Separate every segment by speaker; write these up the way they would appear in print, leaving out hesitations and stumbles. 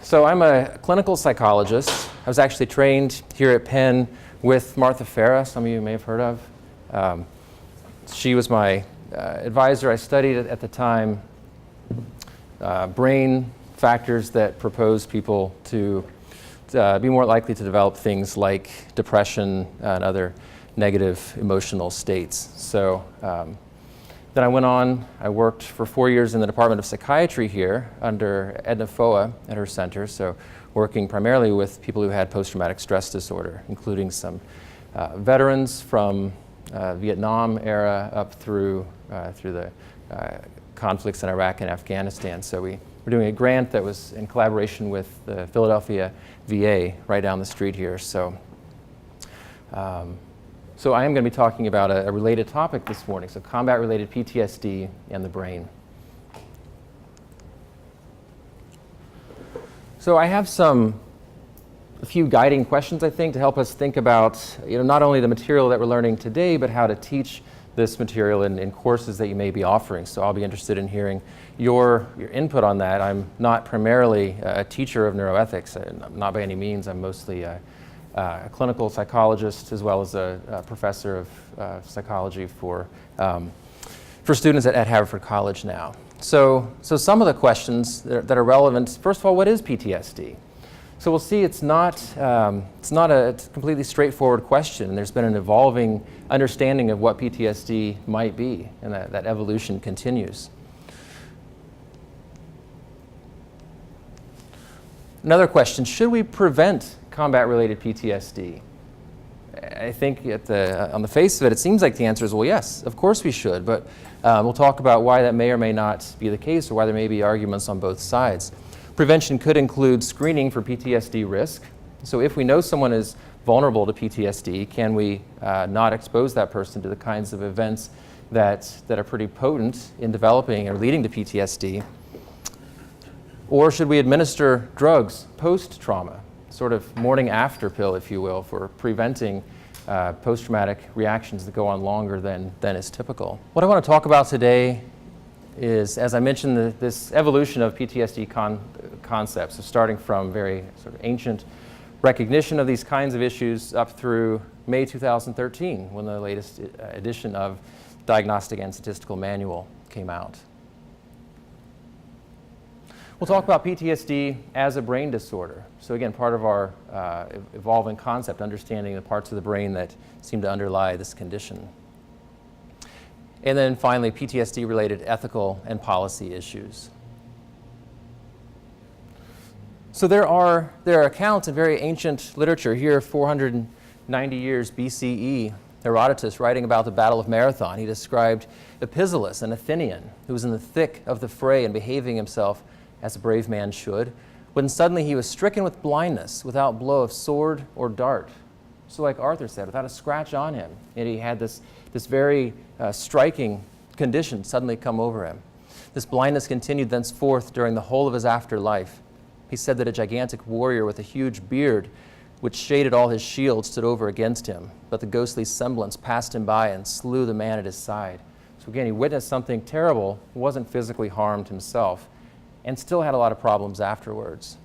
Speaker 1: So I'm a clinical psychologist. I was actually trained here at Penn with Martha Farah, some of you may have heard of. She was my advisor. I studied at the time brain factors that propose people to be more likely to develop things like depression and other negative emotional states. So then I went on, I worked for 4 years in the Department of Psychiatry here under Edna Foa at her center, so working primarily with people who had post-traumatic stress disorder, including some veterans from Vietnam era up through the conflicts in Iraq and Afghanistan. So we were doing a grant that was in collaboration with the Philadelphia VA right down the street here. So I am going to be talking about a related topic this morning, so combat-related PTSD and the brain. So I have a few guiding questions, I think, to help us think about not only the material that we're learning today, but how to teach this material in courses that you may be offering. So I'll be interested in hearing your input on that. I'm not primarily a teacher of neuroethics, not by any means. I'm mostly a clinical psychologist as well as a professor of psychology for students at Haverford College now. So some of the questions that are relevant, first of all, what is PTSD? So we'll see it's not a completely straightforward question. There's been an evolving understanding of what PTSD might be, and that evolution continues. Another question, should we prevent combat-related PTSD? I think on the face of it, it seems like the answer is, well, yes, of course we should, but we'll talk about why that may or may not be the case, or why there may be arguments on both sides. Prevention could include screening for PTSD risk. So if we know someone is vulnerable to PTSD, can we not expose that person to the kinds of events that are pretty potent in developing or leading to PTSD? Or should we administer drugs post-trauma, sort of morning after pill, if you will, for preventing post-traumatic reactions that go on longer than is typical? What I want to talk about today is, as I mentioned, this evolution of PTSD concepts, so starting from very sort of ancient recognition of these kinds of issues up through May 2013, when the latest edition of Diagnostic and Statistical Manual came out. We'll talk about PTSD as a brain disorder. So again, part of our evolving concept, understanding the parts of the brain that seem to underlie this condition. And then finally, PTSD-related ethical and policy issues. So there are accounts in very ancient literature here, 490 years BCE, Herodotus writing about the Battle of Marathon. He described Epizelus, an Athenian, who was in the thick of the fray and behaving himself as a brave man should, when suddenly he was stricken with blindness without blow of sword or dart. So like Arthur said, without a scratch on him. And he had this very striking condition suddenly come over him. This blindness continued thenceforth during the whole of his afterlife. He said that a gigantic warrior with a huge beard, which shaded all his shield, stood over against him, but the ghostly semblance passed him by and slew the man at his side. So again, he witnessed something terrible, wasn't physically harmed himself, and still had a lot of problems afterwards.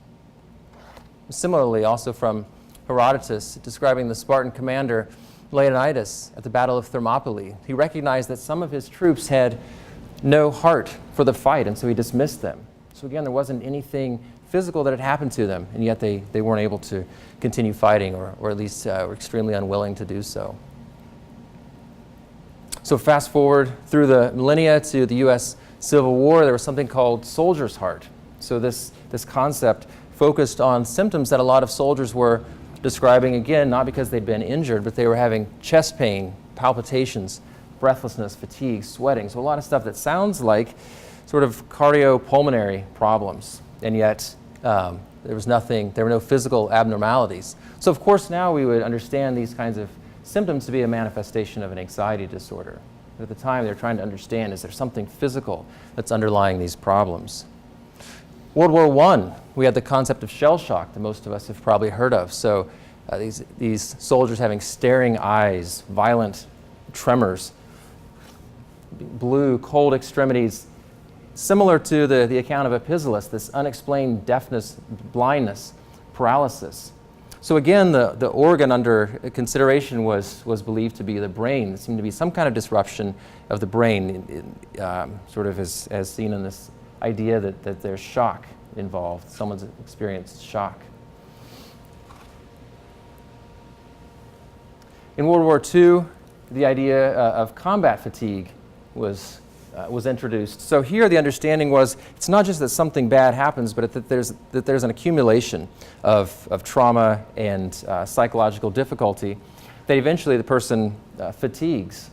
Speaker 1: Similarly, also from Herodotus, describing the Spartan commander Leonidas at the Battle of Thermopylae, he recognized that some of his troops had no heart for the fight, and so he dismissed them. So again, there wasn't anything physical that had happened to them, and yet they weren't able to continue fighting, or at least were extremely unwilling to do so. So fast forward through the millennia to the US Civil War, there was something called soldier's heart. So this concept focused on symptoms that a lot of soldiers were describing, again, not because they'd been injured, but they were having chest pain, palpitations, breathlessness, fatigue, sweating. So a lot of stuff that sounds like sort of cardiopulmonary problems, and yet there were no physical abnormalities. So of course now we would understand these kinds of symptoms to be a manifestation of an anxiety disorder. But at the time, they're trying to understand, is there something physical that's underlying these problems? World War I, we had the concept of shell shock that most of us have probably heard of. So these soldiers having staring eyes, violent tremors, blue, cold extremities, similar to the account of Epizelus, this unexplained deafness, blindness, paralysis. So again, the organ under consideration was believed to be the brain. There seemed to be some kind of disruption of the brain, sort of as seen in this idea that there's shock involved. Someone's experienced shock. In World War II, the idea of combat fatigue was introduced. So here the understanding was it's not just that something bad happens, but that there's an accumulation of trauma and psychological difficulty that eventually the person fatigues.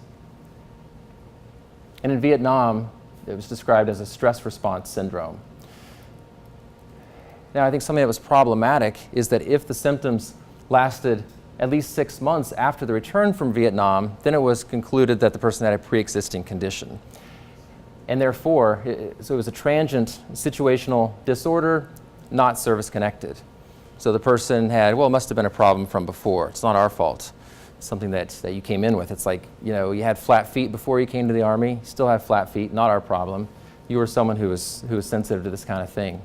Speaker 1: And in Vietnam, it was described as a stress response syndrome. Now, I think something that was problematic is that if the symptoms lasted at least 6 months after the return from Vietnam, then it was concluded that the person had a pre-existing condition. And therefore, so it was a transient situational disorder, not service-connected. So the person had, well, it must have been a problem from before. It's not our fault. It's something that you came in with. It's like, you know, you had flat feet before you came to the Army. You still have flat feet, not our problem. You were someone who was sensitive to this kind of thing.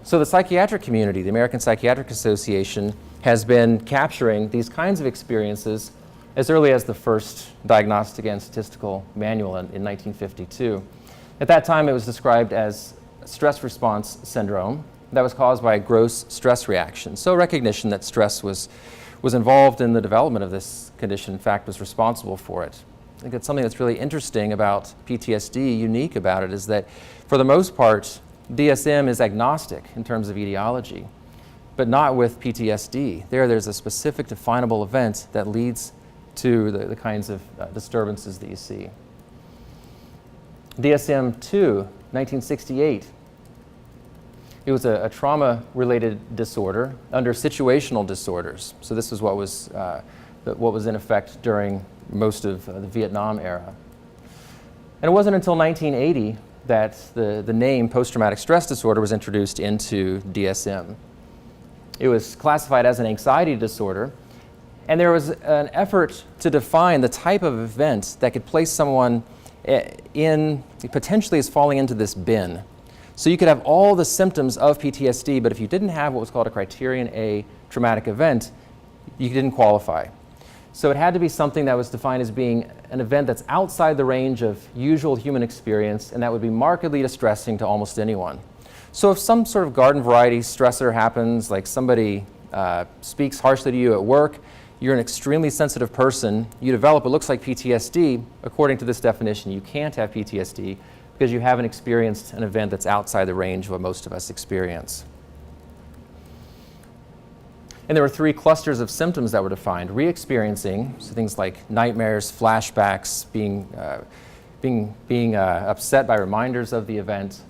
Speaker 1: So the psychiatric community, the American Psychiatric Association, has been capturing these kinds of experiences as early as the first Diagnostic and Statistical Manual in 1952. At that time, it was described as stress response syndrome that was caused by a gross stress reaction. So recognition that stress was involved in the development of this condition, in fact, was responsible for it. I think that's something that's really interesting about PTSD, unique about it, is that for the most part, DSM is agnostic in terms of etiology, but not with PTSD. There's a specific definable event that leads to the kinds of disturbances that you see. DSM-II, 1968, it was a trauma-related disorder under situational disorders. So this is what was in effect during most of the Vietnam era. And it wasn't until 1980 that the name post-traumatic stress disorder was introduced into DSM. It was classified as an anxiety disorder, and there was an effort to define the type of event that could place someone potentially as falling into this bin. So you could have all the symptoms of PTSD, but if you didn't have what was called a Criterion A traumatic event, you didn't qualify. So it had to be something that was defined as being an event that's outside the range of usual human experience, and that would be markedly distressing to almost anyone. So if some sort of garden variety stressor happens, like somebody speaks harshly to you at work, you're an extremely sensitive person, you develop what looks like PTSD, according to this definition, you can't have PTSD because you haven't experienced an event that's outside the range of what most of us experience. And there were 3 clusters of symptoms that were defined. Re-experiencing, so things like nightmares, flashbacks, being upset by reminders of the event.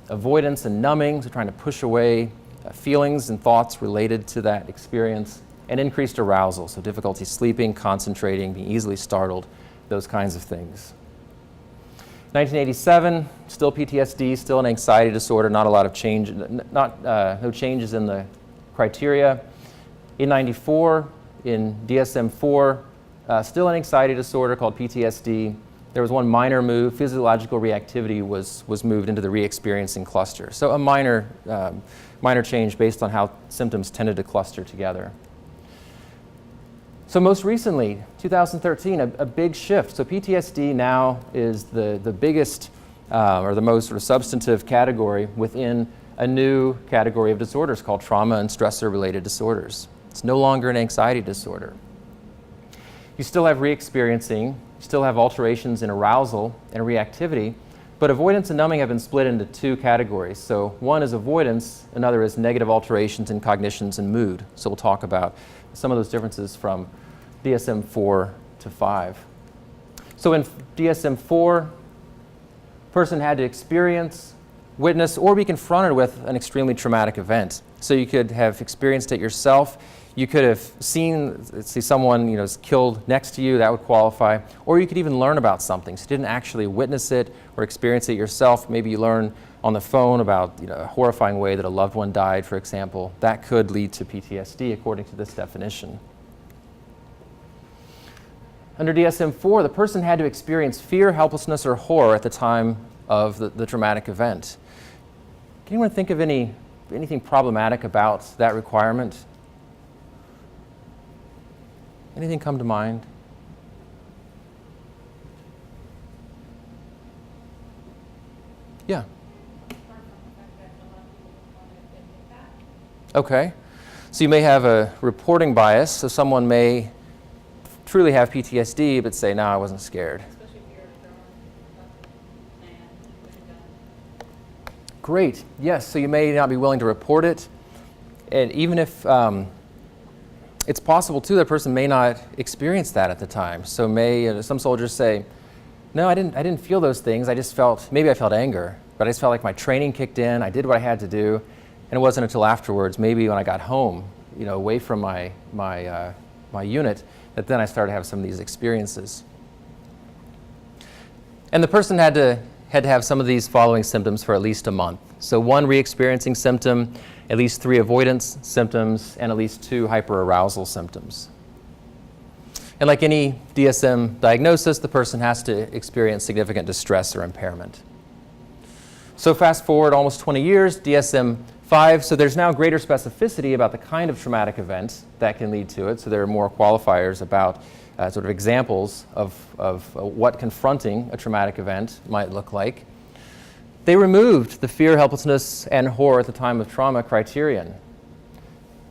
Speaker 1: Avoidance and numbing, so trying to push away feelings and thoughts related to that experience. And increased arousal, so difficulty sleeping, concentrating, being easily startled, those kinds of things. 1987, still PTSD, still an anxiety disorder, not a lot of change, no changes in the criteria. In 94, in DSM-IV, still an anxiety disorder called PTSD. There was one minor move. Physiological reactivity was moved into the re-experiencing cluster. So a minor change based on how symptoms tended to cluster together. So most recently, 2013, a big shift. So PTSD now is the biggest or the most sort of substantive category within a new category of disorders called trauma and stressor-related disorders. It's no longer an anxiety disorder. You still have re-experiencing, you still have alterations in arousal and reactivity, but avoidance and numbing have been split into 2 categories. So one is avoidance, another is negative alterations in cognitions and mood. So we'll talk about some of those differences from DSM-IV to 5. So in DSM-IV, person had to experience, witness, or be confronted with an extremely traumatic event. So you could have experienced it yourself. You could have see someone is killed next to you, that would qualify. Or you could even learn about something. So you didn't actually witness it or experience it yourself. Maybe you learn on the phone about a horrifying way that a loved one died, for example. That could lead to PTSD according to this definition. Under DSM-IV, the person had to experience fear, helplessness, or horror at the time of the traumatic event. Can anyone think of anything problematic about that requirement? Anything come to mind? Yeah. Okay. So you may have a reporting bias, so someone may truly have PTSD but say, no, I wasn't scared.
Speaker 2: Especially if you're a man.
Speaker 1: Great. Yes, so you may not be willing to report it. And even if it's possible, too, that person may not experience that at the time. So some soldiers say, no, I didn't feel those things. I just felt, maybe I felt anger, but I just felt like my training kicked in. I did what I had to do. And it wasn't until afterwards, maybe when I got home, away from my unit, that then I started to have some of these experiences. And the person had to have some of these following symptoms for at least a month. So 1 re-experiencing symptom, at least 3 avoidance symptoms, and at least 2 hyperarousal symptoms. And like any DSM diagnosis, the person has to experience significant distress or impairment. So fast forward almost 20 years, DSM-5, so there's now greater specificity about the kind of traumatic event that can lead to it. So there are more qualifiers about sort of examples of what confronting a traumatic event might look like. They removed the fear, helplessness, and horror at the time of trauma criterion.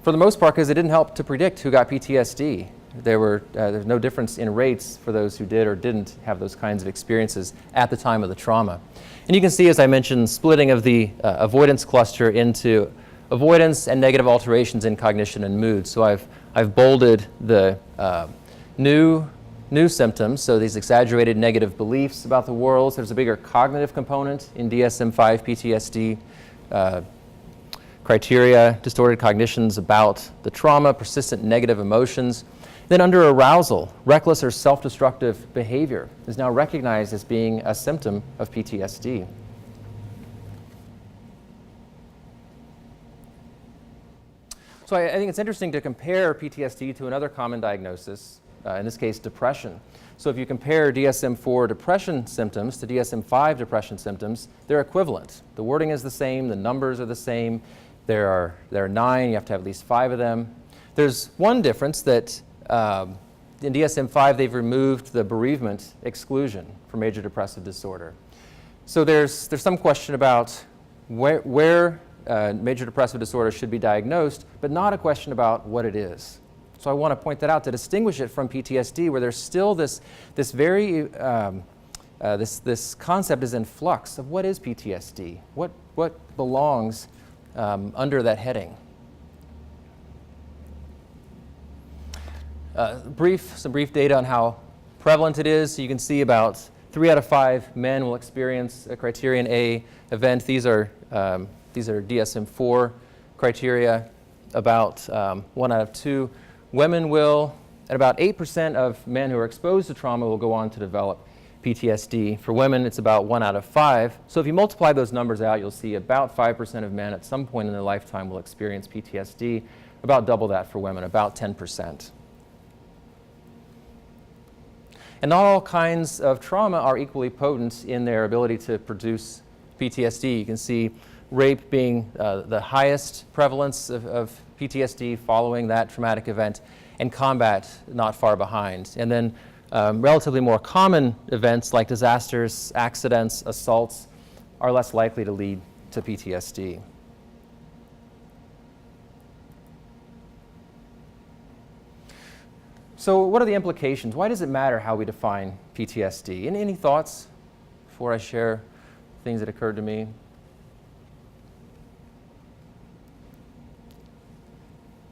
Speaker 1: For the most part, because it didn't help to predict who got PTSD. There's no difference in rates for those who did or didn't have those kinds of experiences at the time of the trauma. And you can see, as I mentioned, splitting of the avoidance cluster into avoidance and negative alterations in cognition and mood. So I've bolded the new symptoms, so these exaggerated negative beliefs about the world. So there's a bigger cognitive component in DSM-5 PTSD criteria, distorted cognitions about the trauma, persistent negative emotions. Then under arousal, reckless or self-destructive behavior is now recognized as being a symptom of PTSD. So I think it's interesting to compare PTSD to another common diagnosis, in this case depression. So if you compare DSM-IV depression symptoms to DSM-5 depression symptoms, they're equivalent. The wording is the same, the numbers are the same. There are 9, you have to have at least 5 of them. There's one difference that in DSM-5 they've removed the bereavement exclusion for major depressive disorder. So there's some question about where major depressive disorder should be diagnosed, but not a question about what it is. So I want to point that out to distinguish it from PTSD, where there's still this concept is in flux of what is PTSD, what belongs under that heading. Some brief data on how prevalent it is. So you can see about 3 out of 5 men will experience a criterion A event. These are DSM-IV criteria. About 1 out of 2 women will, and about 8% of men who are exposed to trauma will go on to develop PTSD. For women, it's about 1 out of 5. So if you multiply those numbers out, you'll see about 5% of men at some point in their lifetime will experience PTSD. About double that for women, about 10%. And not all kinds of trauma are equally potent in their ability to produce PTSD. You can see rape being the highest prevalence of PTSD following that traumatic event, and combat not far behind. And then relatively more common events like disasters, accidents, assaults are less likely to lead to PTSD. So what are the implications? Why does it matter how we define PTSD? Any thoughts before I share things that occurred to me?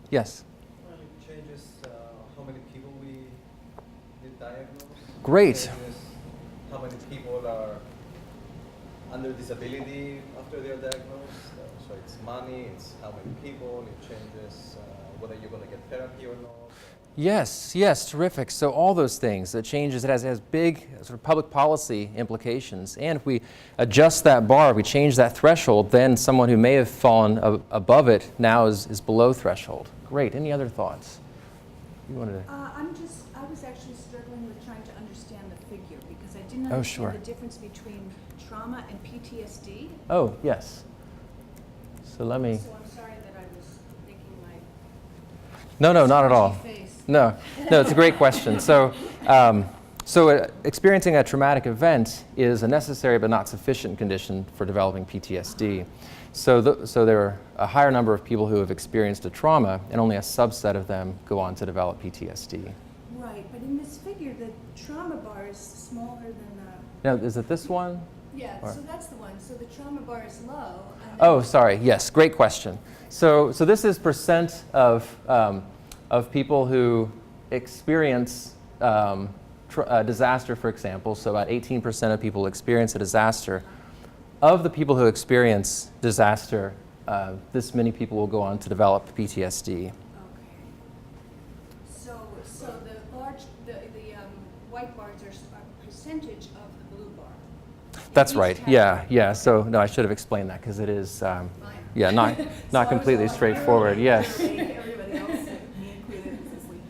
Speaker 1: Yes?
Speaker 3: Well, it changes how many people we diagnose.
Speaker 1: Great.
Speaker 3: It changes how many people are under disability after they're diagnosed. So it's money, it's how many people. It changes whether you're going to get therapy or not.
Speaker 1: Yes, terrific. So all those things, it changes, it has big sort of public policy implications. And if we adjust that bar, if we change that threshold, then someone who may have fallen above it now is below threshold. Great. Any other thoughts? You wanted to?
Speaker 4: I was actually struggling with trying to understand the figure because I didn't
Speaker 1: Oh,
Speaker 4: understand
Speaker 1: sure.
Speaker 4: the difference between trauma and PTSD.
Speaker 1: Oh, yes. So let me.
Speaker 4: So I'm sorry that I was thinking my
Speaker 1: No, not at all.
Speaker 4: face.
Speaker 1: No, it's a great question. So, experiencing a traumatic event is a necessary but not sufficient condition for developing PTSD. So there are a higher number of people who have experienced a trauma, and only a subset of them go on to develop PTSD.
Speaker 4: Right, but in this figure, the trauma bar is smaller than the.
Speaker 1: Now, is it this one?
Speaker 4: Yeah,
Speaker 1: Or-
Speaker 4: so that's the one. So the trauma bar is low. And then
Speaker 1: Oh, sorry. Yes, great question. So this is percent of people who experience a disaster, for example. So about 18% of people experience a disaster. Of the people who experience disaster, this many people will go on to develop PTSD.
Speaker 4: Okay. So the white bars are a percentage of the blue bar.
Speaker 1: That's
Speaker 4: Each
Speaker 1: right.
Speaker 4: category.
Speaker 1: Yeah. So no, I should have explained that because it is,
Speaker 4: Fine.
Speaker 1: yeah, not
Speaker 4: So
Speaker 1: not
Speaker 4: I was
Speaker 1: completely
Speaker 4: all like,
Speaker 1: straightforward. Yes.
Speaker 4: Everybody else, me included, is asleep.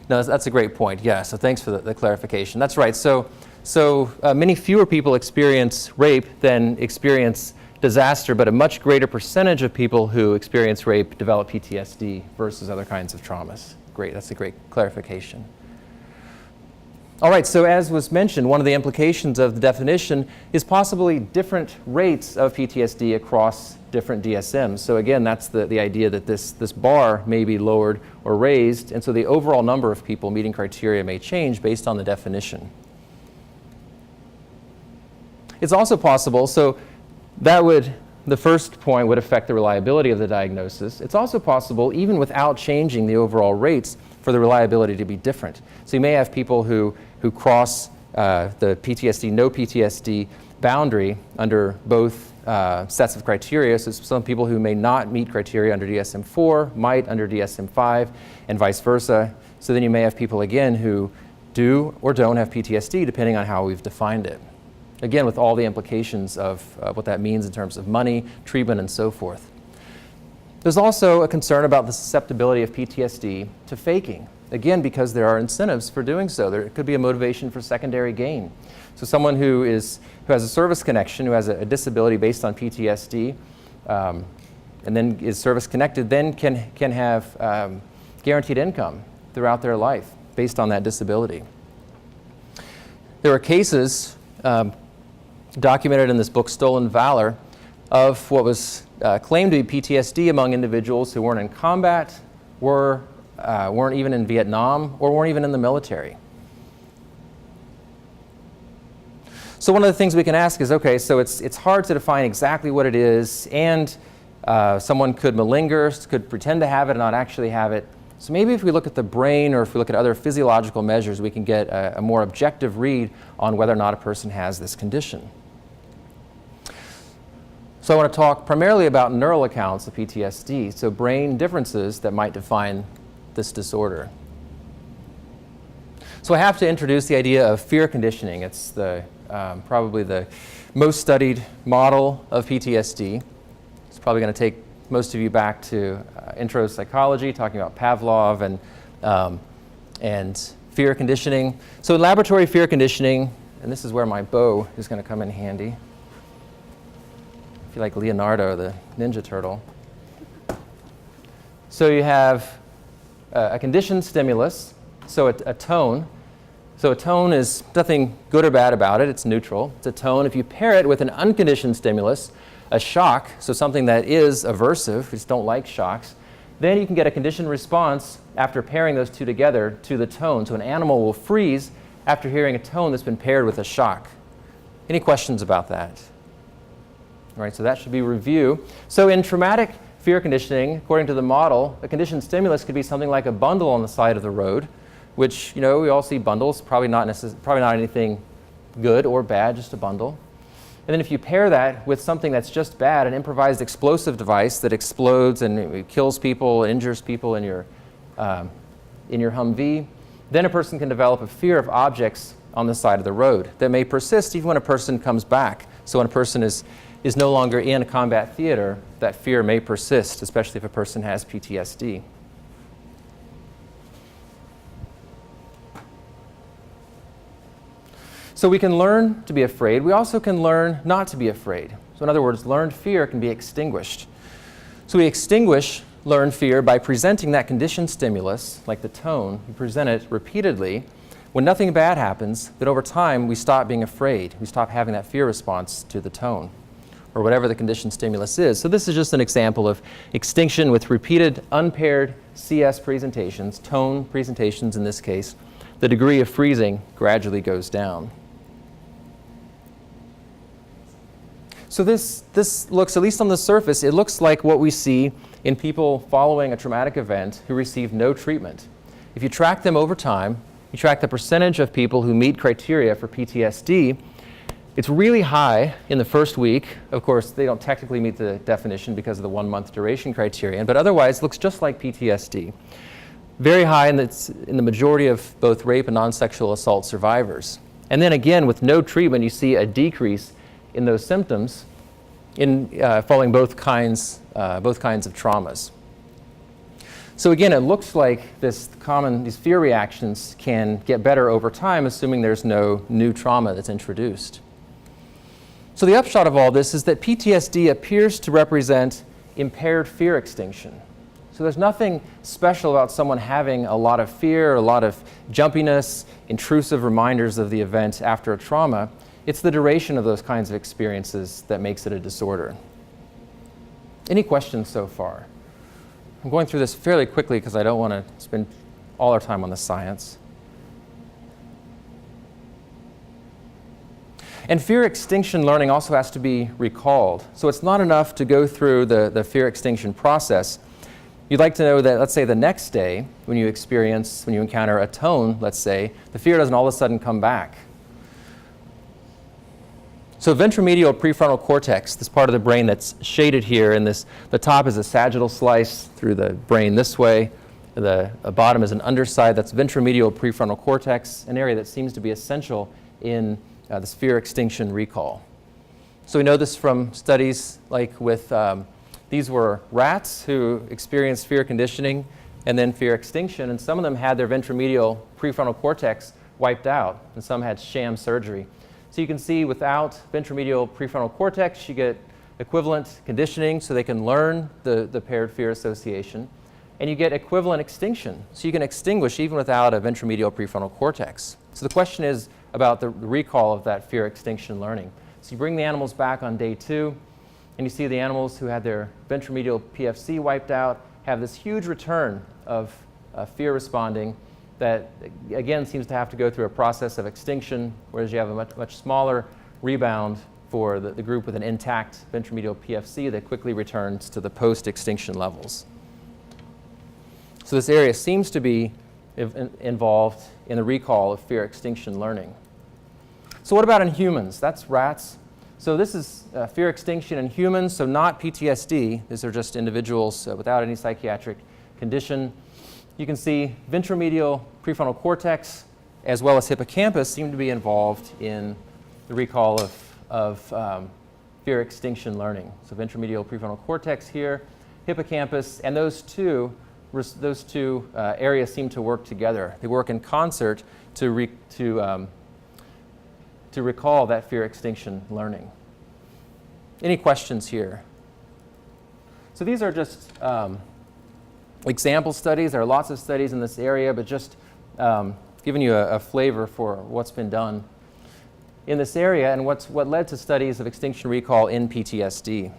Speaker 1: No, that's a great point. Yeah, so thanks for the clarification. That's right. So many fewer people experience rape than experience disaster, but a much greater percentage of people who experience rape develop PTSD versus other kinds of traumas. Great, that's a great clarification. All right, so as was mentioned, one of the implications of the definition is possibly different rates of PTSD across different DSMs. So again, that's the idea that this bar may be lowered or raised, and so the overall number of people meeting criteria may change based on the definition. It's also possible, so the first point would affect the reliability of the diagnosis. It's also possible, even without changing the overall rates, for the reliability to be different. So you may have people who cross the PTSD, no PTSD boundary under both sets of criteria. So some people who may not meet criteria under DSM-IV 4 might under DSM-5 and vice versa. So then you may have people again who do or don't have PTSD depending on how we've defined it. Again, with all the implications of what that means in terms of money, treatment, and so forth. There's also a concern about the susceptibility of PTSD to faking. Again, because there are incentives for doing so. There could be a motivation for secondary gain. So someone who has a service connection, who has a disability based on PTSD, and then is service connected, then can have guaranteed income throughout their life based on that disability. There are cases documented in this book, Stolen Valor, of what was claimed to be PTSD among individuals who weren't in combat, weren't even in Vietnam, or weren't even in the military. So one of the things we can ask is, okay, so it's hard to define exactly what it is, and someone could malinger, could pretend to have it and not actually have it. So maybe if we look at the brain or if we look at other physiological measures, we can get a more objective read on whether or not a person has this condition. So I want to talk primarily about neural accounts of PTSD, so brain differences that might define this disorder. So I have to introduce the idea of fear conditioning. It's probably the most studied model of PTSD. It's probably going to take most of you back to intro psychology, talking about Pavlov and fear conditioning. So in laboratory fear conditioning, and this is where my bow is going to come in handy. I feel like Leonardo, the Ninja Turtle. So you have a conditioned stimulus, so a tone. So a tone is nothing good or bad about it, it's neutral. It's a tone. If you pair it with an unconditioned stimulus, a shock, so something that is aversive, we just don't like shocks, then you can get a conditioned response after pairing those two together to the tone. So an animal will freeze after hearing a tone that's been paired with a shock. Any questions about that? All right, so that should be review. So in traumatic fear conditioning, according to the model, a conditioned stimulus could be something like a bundle on the side of the road, which, we all see bundles, probably not anything good or bad, just a bundle. And then if you pair that with something that's just bad, an improvised explosive device that explodes and it kills people, injures people in your Humvee, then a person can develop a fear of objects on the side of the road that may persist even when a person comes back. So when a person is no longer in a combat theater, that fear may persist, especially if a person has PTSD. So we can learn to be afraid. We also can learn not to be afraid. So in other words, learned fear can be extinguished. So we extinguish learned fear by presenting that conditioned stimulus, like the tone. We present it repeatedly. When nothing bad happens, then over time we stop being afraid. We stop having that fear response to the tone, or whatever the conditioned stimulus is. So this is just an example of extinction with repeated unpaired CS presentations, tone presentations in this case. The degree of freezing gradually goes down. So this looks, at least on the surface, it looks like what we see in people following a traumatic event who receive no treatment. If you track them over time, you track the percentage of people who meet criteria for PTSD, it's really high in the first week. Of course, they don't technically meet the definition because of the 1-month duration criterion, but otherwise it looks just like PTSD. Very high in the majority of both rape and non-sexual assault survivors. And then again, with no treatment, you see a decrease in those symptoms following both kinds of traumas. So again, it looks like these fear reactions can get better over time, assuming there's no new trauma that's introduced. So the upshot of all this is that PTSD appears to represent impaired fear extinction. So there's nothing special about someone having a lot of fear, a lot of jumpiness, intrusive reminders of the event after a trauma. It's the duration of those kinds of experiences that makes it a disorder. Any questions so far? I'm going through this fairly quickly because I don't want to spend all our time on the science. And fear extinction learning also has to be recalled. So it's not enough to go through the fear extinction process. You'd like to know that, let's say, the next day when you encounter a tone, let's say, the fear doesn't all of a sudden come back. So ventromedial prefrontal cortex, this part of the brain that's shaded here, and the top is a sagittal slice through the brain this way. The bottom is an underside. That's ventromedial prefrontal cortex, an area that seems to be essential in this fear extinction recall. So we know this from studies like with, these were rats who experienced fear conditioning and then fear extinction, and some of them had their ventromedial prefrontal cortex wiped out, and some had sham surgery. So you can see without ventromedial prefrontal cortex, you get equivalent conditioning so they can learn the paired fear association, and you get equivalent extinction. So you can extinguish even without a ventromedial prefrontal cortex. So the question is about the recall of that fear extinction learning. So you bring the animals back on day 2, and you see the animals who had their ventromedial PFC wiped out have this huge return of fear responding that, again, seems to have to go through a process of extinction, whereas you have a much smaller rebound for the group with an intact ventromedial PFC that quickly returns to the post-extinction levels. So this area seems to be involved in the recall of fear extinction learning. So what about in humans? That's rats. So this is fear extinction in humans, so not PTSD. These are just individuals without any psychiatric condition. You can see ventromedial prefrontal cortex as well as hippocampus seem to be involved in the recall of fear extinction learning. So ventromedial prefrontal cortex here, hippocampus, and those two areas seem to work together. They work in concert to recall that fear extinction learning. Any questions here? So these are just example studies. There are lots of studies in this area, but just giving you a flavor for what's been done in this area and what led to studies of extinction recall in PTSD.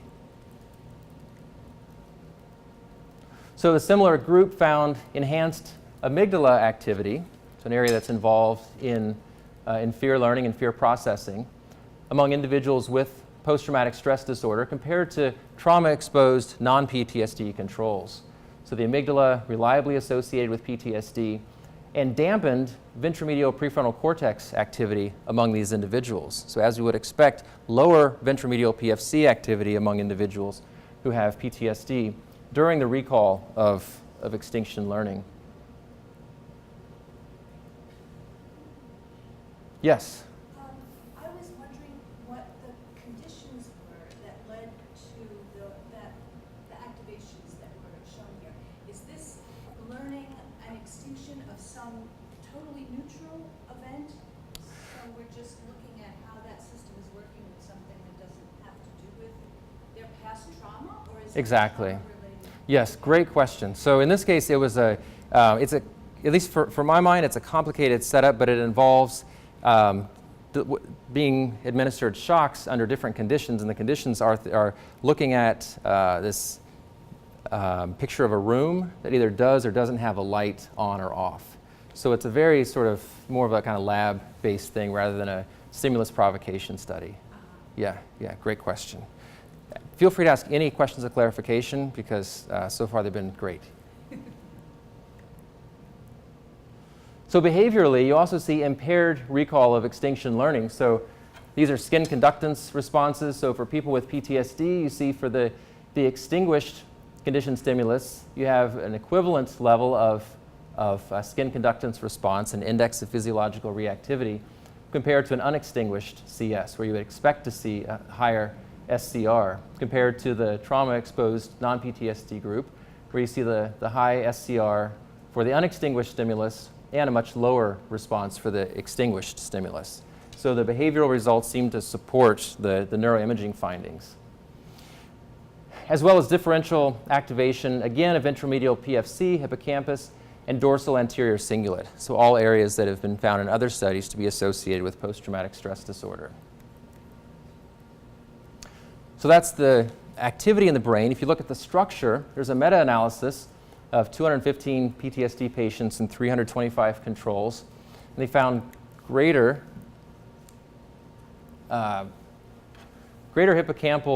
Speaker 1: So a similar group found enhanced amygdala activity, so an area that's involved in fear learning and fear processing, among individuals with post-traumatic stress disorder compared to trauma-exposed non-PTSD controls. So the amygdala reliably associated with PTSD and dampened ventromedial prefrontal cortex activity among these individuals. So as you would expect, lower ventromedial PFC activity among individuals who have PTSD during the recall of extinction learning. Yes?
Speaker 4: I was wondering what the conditions were that led to the activations that were shown here. Is this learning an extinction of some totally neutral event? So when we're just looking at how that system is working with something that doesn't have to do with their past trauma, or is it
Speaker 1: Exactly.
Speaker 4: trauma-related?
Speaker 1: Yes, great question. So in this case, it was at least for my mind, it's a complicated setup, but it involves being administered shocks under different conditions, and the conditions are looking at this picture of a room that either does or doesn't have a light on or off. So it's a very sort of more of a kind of lab-based thing rather than a stimulus provocation study. Yeah, great question. Feel free to ask any questions of clarification because so far they've been great. So behaviorally, you also see impaired recall of extinction learning. So these are skin conductance responses. So for people with PTSD, you see for the extinguished conditioned stimulus, you have an equivalent level of skin conductance response, an index of physiological reactivity, compared to an unextinguished CS, where you would expect to see a higher SCR, compared to the trauma-exposed non-PTSD group, where you see the high SCR for the unextinguished stimulus and a much lower response for the extinguished stimulus. So the behavioral results seem to support the neuroimaging findings. As well as differential activation, again, of ventromedial PFC, hippocampus, and dorsal anterior cingulate. So all areas that have been found in other studies to be associated with post-traumatic stress disorder. So that's the activity in the brain. If you look at the structure, there's a meta-analysis of 215 PTSD patients and 325 controls. And they found greater hippocampal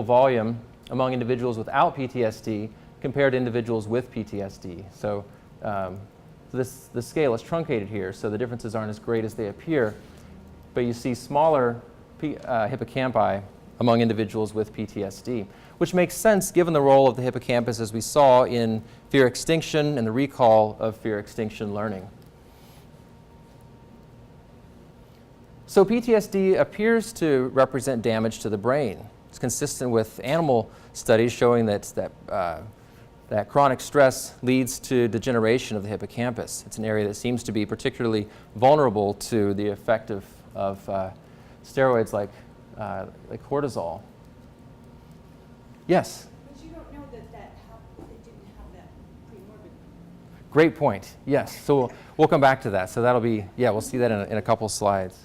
Speaker 1: volume among individuals without PTSD compared to individuals with PTSD. So the scale is truncated here, so the differences aren't as great as they appear. But you see smaller hippocampi among individuals with PTSD, which makes sense given the role of the hippocampus as we saw in fear extinction and the recall of fear extinction learning. So PTSD appears to represent damage to the brain. It's consistent with animal studies showing that chronic stress leads to degeneration of the hippocampus. It's an area that seems to be particularly vulnerable to the effect of steroids like cortisol. Yes?
Speaker 4: But you don't know that it didn't have that premorbid.
Speaker 1: Great point. Yes. So we'll come back to that. So that'll be, we'll see that in a couple slides.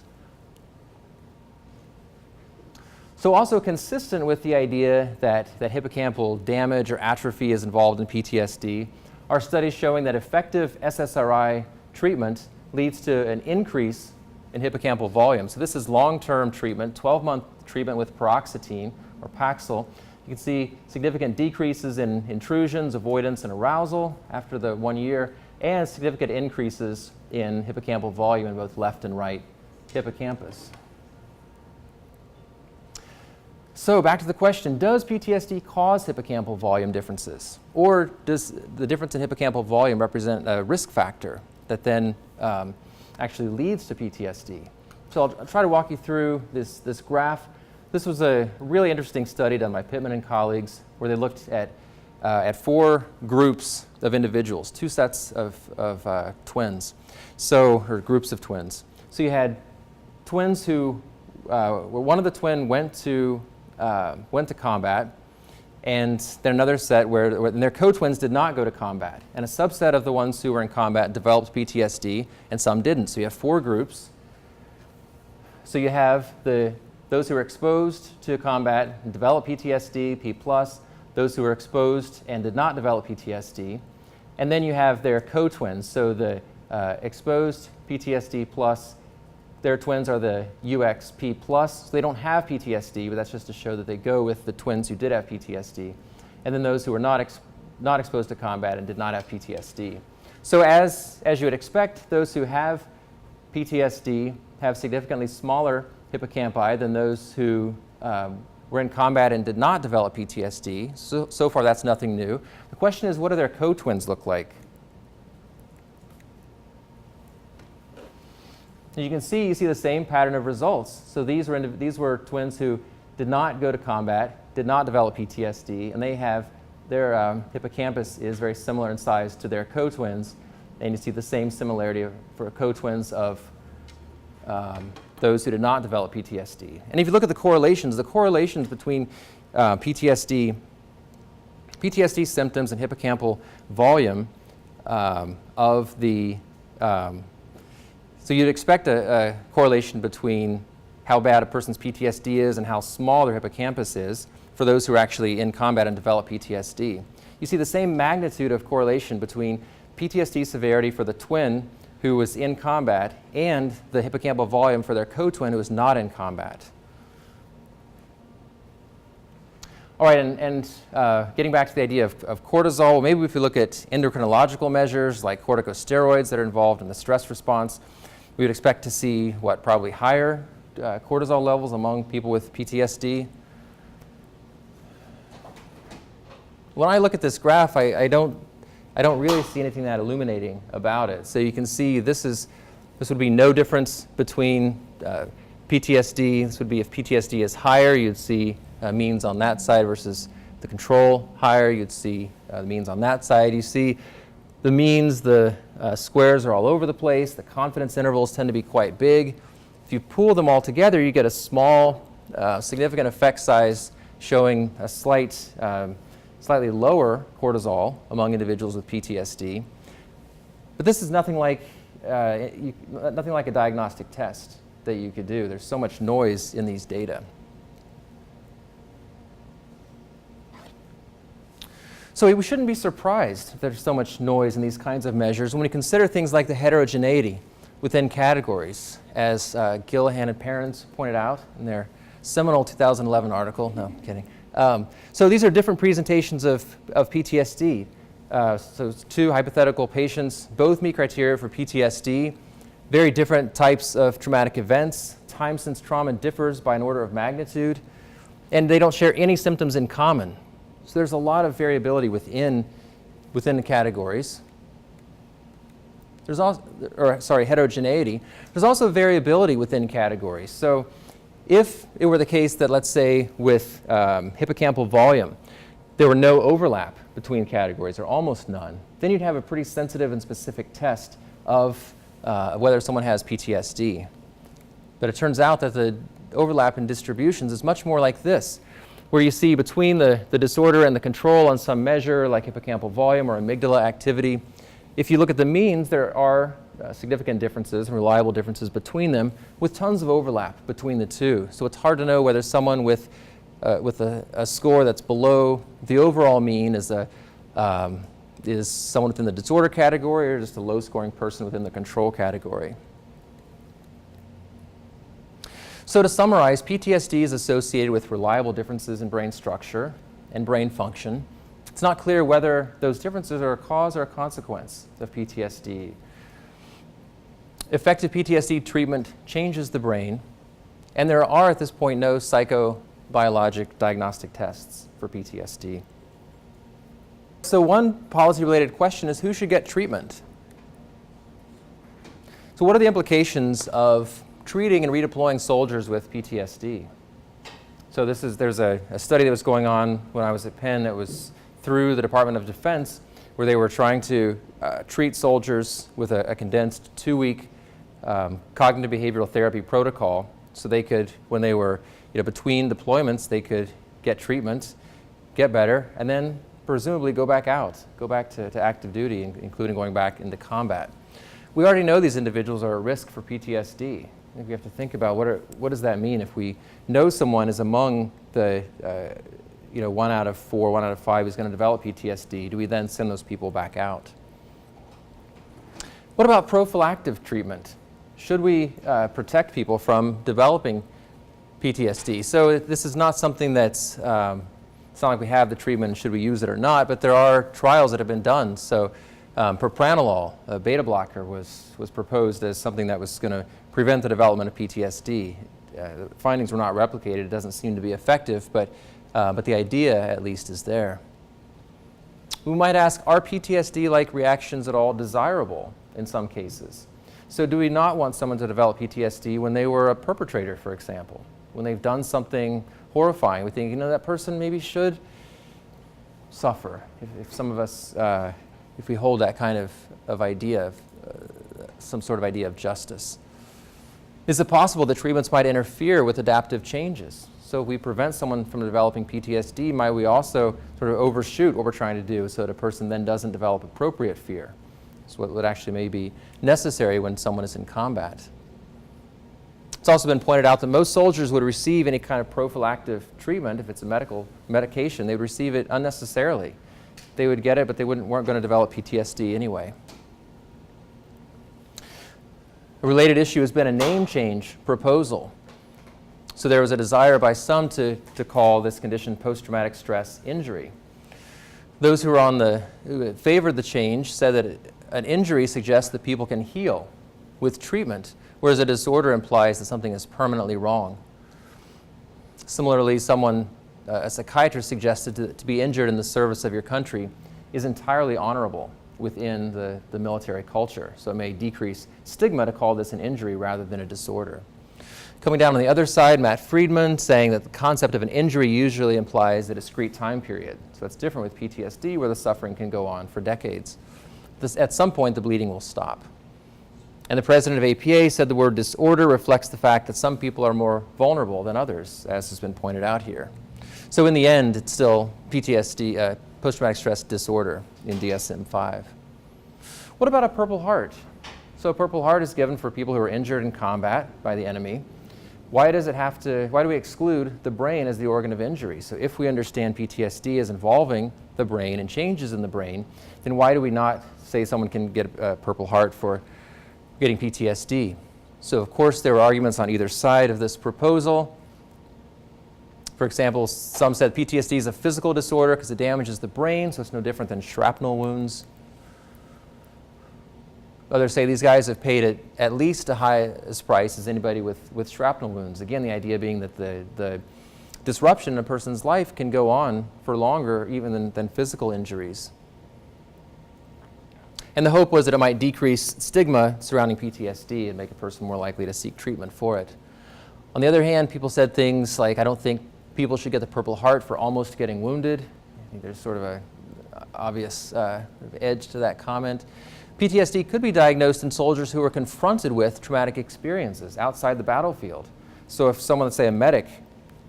Speaker 1: So also consistent with the idea that hippocampal damage or atrophy is involved in PTSD are studies showing that effective SSRI treatment leads to an increase in hippocampal volume. So this is long-term treatment, 12-month treatment with paroxetine or Paxil. You can see significant decreases in intrusions, avoidance, and arousal after the 1 year, and significant increases in hippocampal volume in both left and right hippocampus. So back to the question, does PTSD cause hippocampal volume differences? Or does the difference in hippocampal volume represent a risk factor that then actually leads to PTSD? So I'll try to walk you through this graph. This was a really interesting study done by Pittman and colleagues where they looked at 4 groups of individuals, 2 sets of twins, or groups of twins. So you had twins who, one of the twin went to combat, and then another set where their co-twins did not go to combat. And a subset of the ones who were in combat developed PTSD, and some didn't. So you have 4 groups. So you have those who were exposed to combat and developed PTSD, P+, those who were exposed and did not develop PTSD. And then you have their co-twins. So the exposed PTSD plus, their twins are the UXP+, so they don't have PTSD, but that's just to show that they go with the twins who did have PTSD. And then those who were not exposed to combat and did not have PTSD. So as you would expect, those who have PTSD have significantly smaller hippocampi than those who were in combat and did not develop PTSD. So far that's nothing new. The question is, what do their co-twins look like? And you see the same pattern of results. So these were twins who did not go to combat, did not develop PTSD, and their hippocampus is very similar in size to their co-twins. And you see the same similarity for co-twins of those who did not develop PTSD. And if you look at the correlations between PTSD symptoms and hippocampal volume of the, so you'd expect a correlation between how bad a person's PTSD is and how small their hippocampus is for those who are actually in combat and develop PTSD. You see the same magnitude of correlation between PTSD severity for the twin who was in combat and the hippocampal volume for their co-twin who was not in combat. All right, and getting back to the idea of cortisol, maybe if we look at endocrinological measures like corticosteroids that are involved in the stress response, we would expect to see, probably higher cortisol levels among people with PTSD. When I look at this graph, I don't really see anything that illuminating about it. So you can see this would be no difference between PTSD. This would be if PTSD is higher, you'd see means on that side versus the control higher, you'd see the means on that side. You see the means, the squares are all over the place. The confidence intervals tend to be quite big. If you pool them all together, you get a small, significant effect size showing a slightly lower cortisol among individuals with PTSD. But this is nothing like a diagnostic test that you could do. There's so much noise in these data. So we shouldn't be surprised that there's so much noise in these kinds of measures when we consider things like the heterogeneity within categories, as Gillihan and Perrins pointed out in their seminal 2011 article. No, I'm kidding. So these are different presentations of PTSD. So two hypothetical patients, both meet criteria for PTSD, very different types of traumatic events. Time since trauma differs by an order of magnitude, and they don't share any symptoms in common. So there's a lot of variability within the categories. There's also, heterogeneity. There's also variability within categories. So if it were the case that, let's say, with hippocampal volume, there were no overlap between categories, or almost none, then you'd have a pretty sensitive and specific test of whether someone has PTSD. But it turns out that the overlap in distributions is much more like this, where you see between the disorder and the control on some measure, like hippocampal volume or amygdala activity, if you look at the means, there are significant differences and reliable differences between them, with tons of overlap between the two. So it's hard to know whether someone with a score that's below the overall mean is someone within the disorder category or just a low-scoring person within the control category. So to summarize, PTSD is associated with reliable differences in brain structure and brain function. It's not clear whether those differences are a cause or a consequence of PTSD. Effective PTSD treatment changes the brain, and there are at this point no psychobiologic diagnostic tests for PTSD. So one policy-related question is, who should get treatment? So what are the implications of treating and redeploying soldiers with PTSD? So there's a study that was going on when I was at Penn that was through the Department of Defense, where they were trying to treat soldiers with a condensed 2-week cognitive behavioral therapy protocol, so they could, when they were between deployments, they could get treatment, get better, and then presumably go back to active duty, including going back into combat. We already know these individuals are at risk for PTSD. I think we have to think about what does that mean if we know someone is among the 1 out of 4, 1 out of 5 is going to develop PTSD. Do we then send those people back out? What about prophylactic treatment? Should we protect people from developing PTSD? So this is not something that's, it's not like we have the treatment, should we use it or not, but there are trials that have been done. So propranolol, a beta blocker, was proposed as something that was going to prevent the development of PTSD. The findings were not replicated. It doesn't seem to be effective, but the idea at least is there. We might ask, are PTSD-like reactions at all desirable in some cases? So do we not want someone to develop PTSD when they were a perpetrator, for example? When they've done something horrifying, we think, that person maybe should suffer. If some of us, if we hold that kind of idea, some sort of idea of justice. Is it possible that treatments might interfere with adaptive changes? So if we prevent someone from developing PTSD, might we also sort of overshoot what we're trying to do so that a person then doesn't develop appropriate fear? It's what would actually may be necessary when someone is in combat. It's also been pointed out that most soldiers would receive any kind of prophylactic treatment. If it's a medication, they would receive it unnecessarily. They would get it, but they weren't going to develop PTSD anyway. A related issue has been a name change proposal. So there was a desire by some to call this condition post-traumatic stress injury. Those who favored the change said that an injury suggests that people can heal with treatment, whereas a disorder implies that something is permanently wrong. Similarly, a psychiatrist suggested to be injured in the service of your country is entirely honorable within the military culture. So it may decrease stigma to call this an injury rather than a disorder. Coming down on the other side, Matt Friedman saying that the concept of an injury usually implies a discrete time period. So that's different with PTSD, where the suffering can go on for decades. At some point, the bleeding will stop. And the president of APA said the word disorder reflects the fact that some people are more vulnerable than others, as has been pointed out here. So in the end, it's still PTSD, post-traumatic stress disorder in DSM-5. What about a Purple Heart? So a Purple Heart is given for people who are injured in combat by the enemy. Why do we exclude the brain as the organ of injury? So if we understand PTSD as involving the brain and changes in the brain, then why do we not say someone can get a Purple Heart for getting PTSD? So of course there were arguments on either side of this proposal. For example, some said PTSD is a physical disorder because it damages the brain, so it's no different than shrapnel wounds. Others say these guys have paid at least a highest price as anybody with shrapnel wounds. Again, the idea being that the disruption in a person's life can go on for longer even than physical injuries. And the hope was that it might decrease stigma surrounding PTSD and make a person more likely to seek treatment for it. On the other hand, people said things like, I don't think people should get the Purple Heart for almost getting wounded. I think there's sort of an obvious edge to that comment. PTSD could be diagnosed in soldiers who are confronted with traumatic experiences outside the battlefield. So if someone, let's say a medic,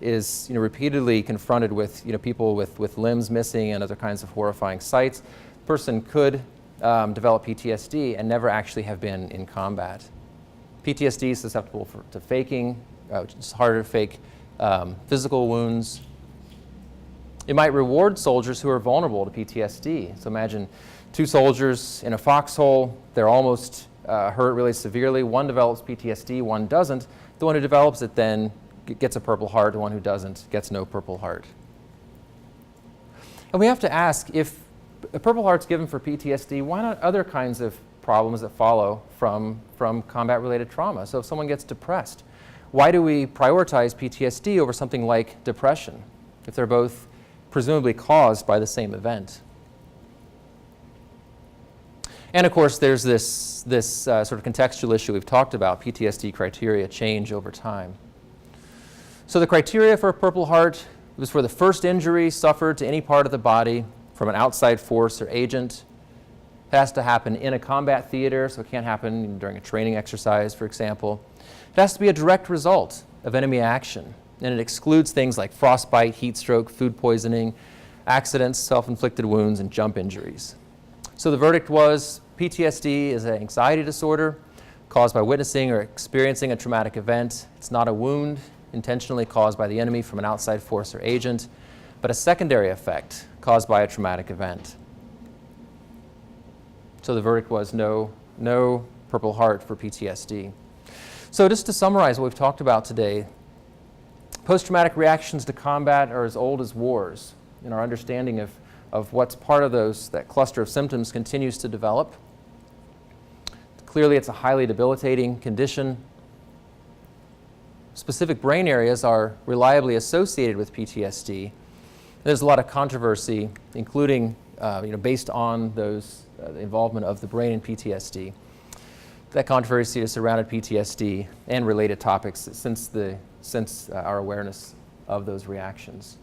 Speaker 1: is repeatedly confronted with people with limbs missing and other kinds of horrifying sights, the person could develop PTSD and never actually have been in combat. PTSD is susceptible to faking, which is harder to fake physical wounds. It might reward soldiers who are vulnerable to PTSD. So imagine two soldiers in a foxhole, they're almost hurt really severely. One develops PTSD, one doesn't. The one who develops it then gets a Purple Heart, the one who doesn't gets no Purple Heart. And we have to ask, if a Purple Heart's given for PTSD, why not other kinds of problems that follow from combat-related trauma? So if someone gets depressed, why do we prioritize PTSD over something like depression, if they're both presumably caused by the same event? And of course, there's this sort of contextual issue we've talked about. PTSD criteria change over time. So the criteria for a Purple Heart was for the first injury suffered to any part of the body from an outside force or agent. It has to happen in a combat theater, so it can't happen during a training exercise, for example. It has to be a direct result of enemy action, and it excludes things like frostbite, heat stroke, food poisoning, accidents, self-inflicted wounds, and jump injuries. So the verdict was PTSD is an anxiety disorder caused by witnessing or experiencing a traumatic event. It's not a wound intentionally caused by the enemy from an outside force or agent, but a secondary effect caused by a traumatic event. So the verdict was no Purple Heart for PTSD. So just to summarize what we've talked about today, post-traumatic reactions to combat are as old as wars, and our understanding of what's part of that cluster of symptoms continues to develop. Clearly, it's a highly debilitating condition. Specific brain areas are reliably associated with PTSD. There's a lot of controversy, including based on the involvement of the brain in PTSD. That controversy has surrounded PTSD and related topics since our awareness of those reactions.